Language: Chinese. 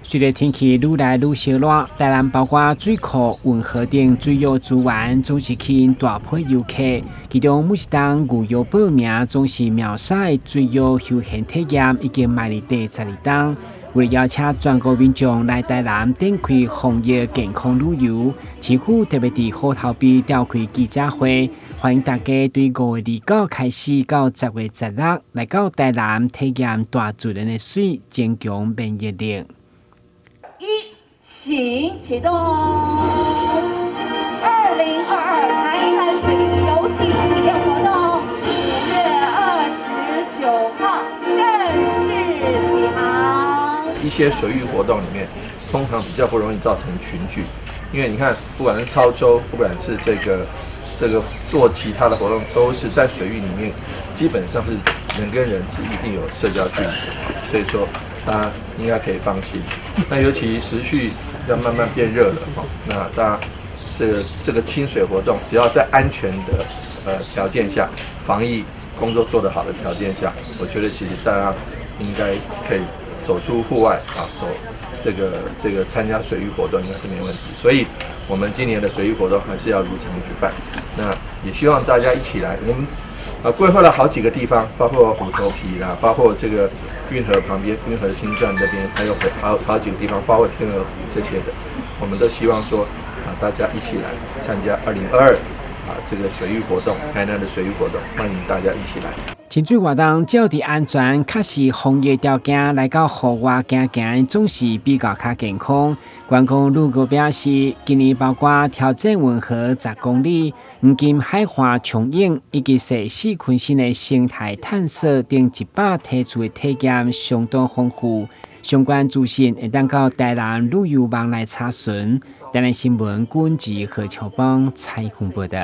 随着天气愈来愈热热，台南包括水库、运河等水域资源总是吸引大批游客。其中，每一档牛油报名总是秒杀的水域休闲体验，已经卖了第12档。为了邀请全国民众来台南展开防疫健康旅游，市府特别伫虎头埤召开记者会，欢迎大家对5月29开始到10月16来到台南体验大自然的水，增强免疫力。请启动2022台南水游季体验活动，5月29号正式起航。一些水域活动里面，通常比较不容易造成群聚，因为你看，不管是操舟，不管是这个做其他的活动，都是在水域里面，基本上是人跟人是一定有社交距离的，所以说大家应该可以放心。那尤其时序要慢慢变热了，那当然这个亲水活动，只要在安全的条件下，防疫工作做得好的条件下，我觉得其实大家应该可以走出户外啊，走这个参加水域活动应该是没问题。所以我们今年的水域活动还是要如常举办。那也希望大家一起来。我们规划了好几个地方，包括虎头埤啦，包括这个运河旁边、运河新站那边，还有好几个地方，包括天鹅湖这些的，我们都希望说大家一起来参加2022这个水域活动，台南的水域活动，欢迎大家一起来。潜水活动只要伫安全、确实防疫条件来到户外行行，总是比较较健康。观光旅局表示，今年包括挑战运河10公里、黄金海花重影以及细细昆新的生态探索等100提出的体验相当丰富。相关资讯会当到台南旅游网来查询。台南新闻管制何超邦采访报道。